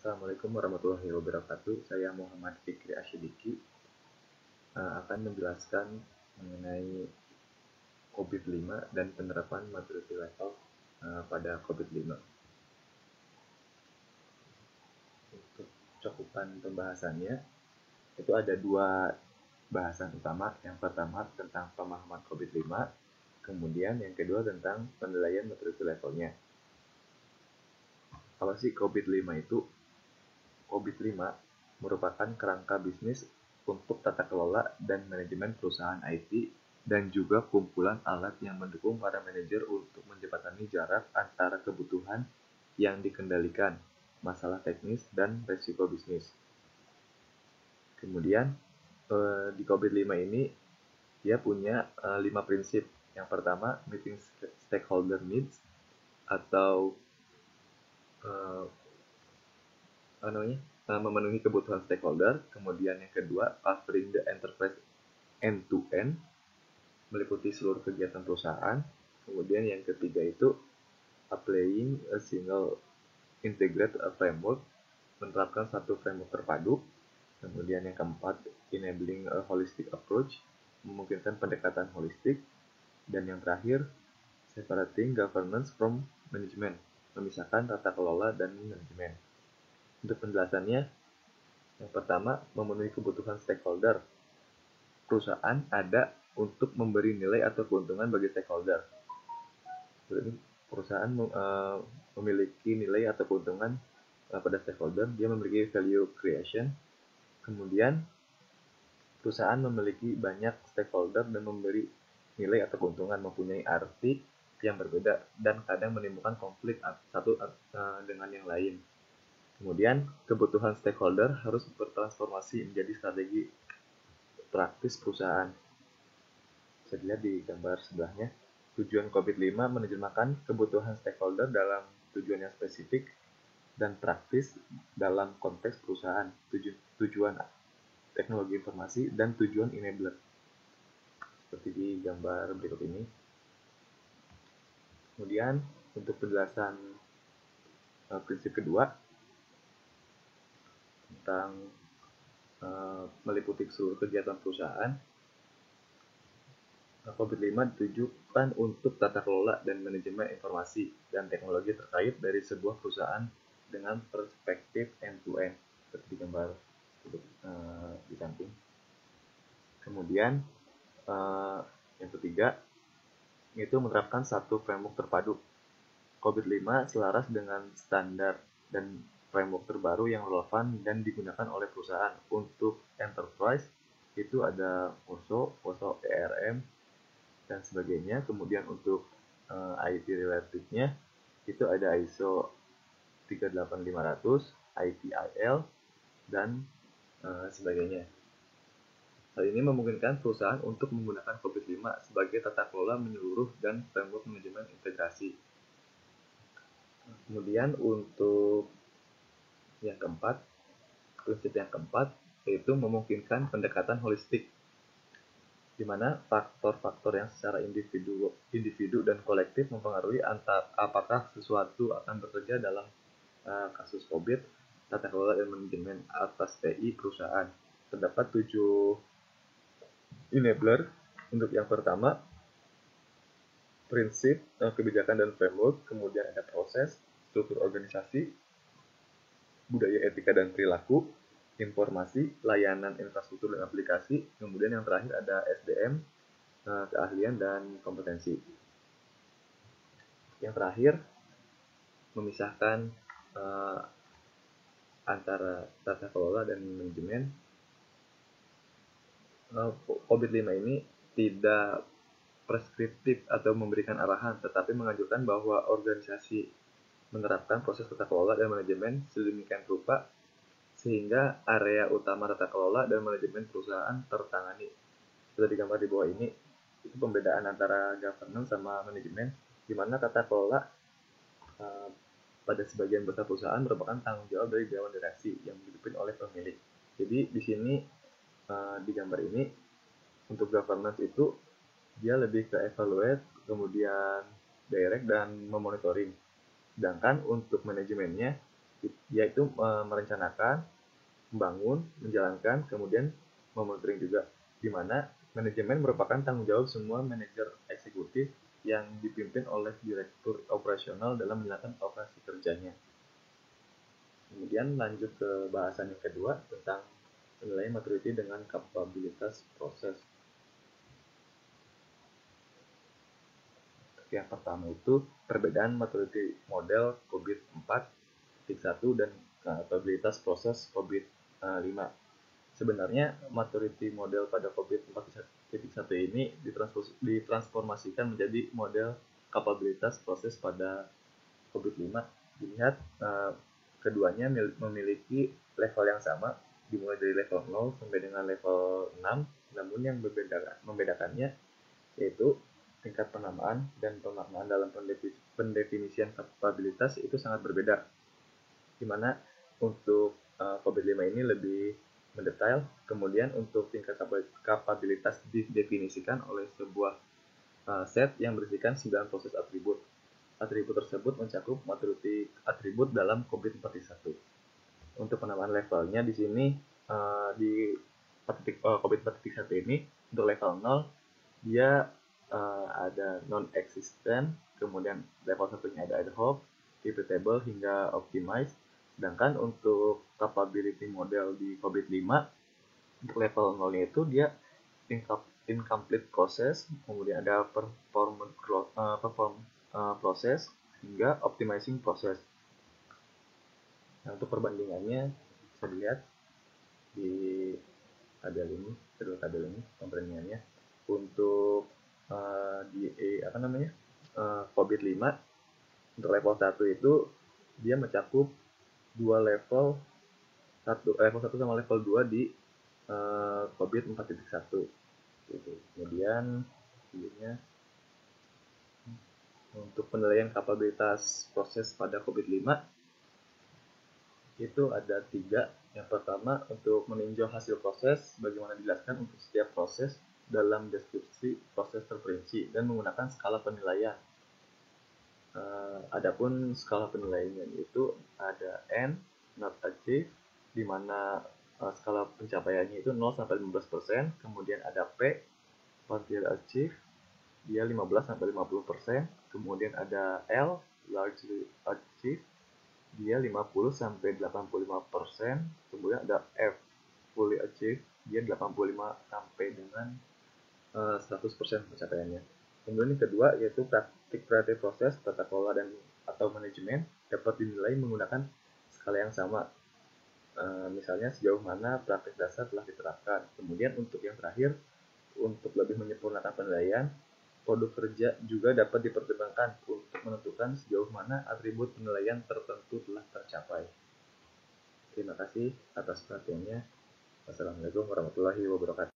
Assalamualaikum warahmatullahi wabarakatuh. Saya Muhammad Fikri Asyidiki akan menjelaskan mengenai COVID-5 dan penerapan maturity level pada COVID-5. Untuk cakupan pembahasannya, itu ada dua bahasan utama. Yang pertama tentang pemahaman COVID-5, kemudian yang kedua tentang penilaian maturity levelnya. Kalau si COVID-5 itu, COVID-5 merupakan kerangka bisnis untuk tata kelola dan manajemen perusahaan IT dan juga kumpulan alat yang mendukung para manajer untuk menjembatani jarak antara kebutuhan yang dikendalikan, masalah teknis, dan resiko bisnis. Kemudian di COVID-5 ini dia punya 5 prinsip. Yang pertama, meeting stakeholder needs atau memenuhi kebutuhan stakeholder. Kemudian yang kedua, covering the enterprise end-to-end, meliputi seluruh kegiatan perusahaan. Kemudian yang ketiga itu applying a single integrated framework, menerapkan satu framework terpadu. Kemudian yang keempat, enabling a holistic approach, memungkinkan pendekatan holistik. Dan yang terakhir, separating governance from management, memisahkan tata kelola dan manajemen. Untuk penjelasannya, yang pertama, memenuhi kebutuhan stakeholder. Perusahaan ada untuk memberi nilai atau keuntungan bagi stakeholder. Jadi, perusahaan memiliki nilai atau keuntungan pada stakeholder, dia memiliki value creation. Kemudian, perusahaan memiliki banyak stakeholder dan memberi nilai atau keuntungan mempunyai arti yang berbeda dan kadang menimbulkan konflik satu dengan yang lain. Kemudian, kebutuhan stakeholder harus bertransformasi menjadi strategi praktis perusahaan. Bisa dilihat di gambar sebelahnya. Tujuan COVID-5 menerjemahkan kebutuhan stakeholder dalam tujuan yang spesifik dan praktis dalam konteks perusahaan, tujuan teknologi informasi, dan tujuan enabler. Seperti di gambar berikut ini. Kemudian, untuk penjelasan prinsip kedua, tentang meliputi seluruh kegiatan perusahaan, COVID-5 ditujukan untuk tata kelola dan manajemen informasi dan teknologi terkait dari sebuah perusahaan dengan perspektif end-to-end, seperti di gambar di samping. Kemudian yang ketiga, itu menerapkan satu framework terpadu. COVID-5 selaras dengan standar dan framework terbaru yang relevan dan digunakan oleh perusahaan. Untuk enterprise itu ada OSO, ERM, dan sebagainya. Kemudian untuk IT related-nya itu ada ISO 38500, ITIL, dan sebagainya. Hal ini memungkinkan perusahaan untuk menggunakan COVID-5 sebagai tata kelola menyeluruh dan framework manajemen integrasi. Kemudian untuk yang keempat, prinsip yang keempat yaitu memungkinkan pendekatan holistik, di mana faktor-faktor yang secara individu dan kolektif mempengaruhi apakah sesuatu akan bekerja dalam kasus COVID, tata kelola dan manajemen atas TI perusahaan. Terdapat 7 enabler. Untuk yang pertama, prinsip, kebijakan dan framework, kemudian ada proses, struktur organisasi, budaya etika dan perilaku, informasi, layanan infrastruktur dan aplikasi, kemudian yang terakhir ada SDM, keahlian dan kompetensi. Yang terakhir, memisahkan antara tata kelola dan manajemen. COVID-5 ini tidak preskriptif atau memberikan arahan, tetapi menganjurkan bahwa organisasi menerapkan proses tata kelola dan manajemen sedemikian rupa sehingga area utama tata kelola dan manajemen perusahaan tertangani. Sudah digambar di bawah ini, itu pembedaan antara governance sama manajemen, di mana tata kelola pada sebagian besar perusahaan merupakan tanggung jawab dari dewan direksi yang dipimpin oleh pemilik. Jadi di sini di gambar ini untuk governance itu dia lebih ke evaluate, kemudian direct dan memonitoring. Sedangkan untuk manajemennya yaitu merencanakan, membangun, menjalankan, kemudian memonitoring juga, di mana manajemen merupakan tanggung jawab semua manajer eksekutif yang dipimpin oleh direktur operasional dalam menjalankan operasi kerjanya. Kemudian lanjut ke bahasan yang kedua tentang penilaian maturity dengan kapabilitas proses. Yang pertama itu perbedaan maturity model COVID 4.1 dan kapabilitas proses COVID 5. Sebenarnya maturity model pada COVID 4.1 ini ditransformasikan menjadi model kapabilitas proses pada COVID 5. Dilihat keduanya memiliki level yang sama, dimulai dari level 0 sampai dengan level 6, namun yang membedakannya yaitu tingkat penamaan dan pemaknaan dalam pendefinisian kapabilitas itu sangat berbeda, di mana untuk COVID-5 ini lebih mendetail. Kemudian untuk tingkat kapabilitas didefinisikan oleh sebuah set yang berisikan 9 proses atribut. Atribut tersebut mencakup maturity atribut dalam COVID 4.1. Untuk penamaan levelnya di sini di COVID 4.1 ini untuk level 0 dia ada non-existent, kemudian level satunya ada ad hoc, repeatable hingga optimize. Sedangkan untuk capability model di COVID-5 untuk level 0 itu dia incomplete process, kemudian ada perform process hingga optimizing process. Nah, untuk perbandingannya bisa dilihat di tabel ini, kedua tabel ini perbandingannya. Untuk COVID-5 untuk level 1 itu dia mencakup dua level, level 1 sama level 2 di COVID 4.1 gitu. Kemudian untuk penilaian kapabilitas proses pada COVID-5 itu ada 3. Yang pertama untuk meninjau hasil proses, bagaimana dijelaskan untuk setiap proses dalam deskripsi proses terperinci dan menggunakan skala penilaian. Adapun skala penilaiannya itu ada N, not achieved, di mana skala pencapaiannya itu 0 sampai 15%, kemudian ada P, partial achieved, dia 15 sampai 50%, kemudian ada L, largely achieved, dia 50 sampai 85%, kemudian ada F, fully achieved, dia 85 sampai dengan 100% pencapaiannya. Kemudian yang kedua yaitu praktik kreatif proses, tata kelola dan atau manajemen dapat dinilai menggunakan skala yang sama. Misalnya sejauh mana praktik dasar telah diterapkan. Kemudian untuk yang terakhir, untuk lebih menyempurnakan penilaian, produk kerja juga dapat dipertimbangkan untuk menentukan sejauh mana atribut penilaian tertentu telah tercapai. Terima kasih atas perhatiannya. Wassalamualaikum warahmatullahi wabarakatuh.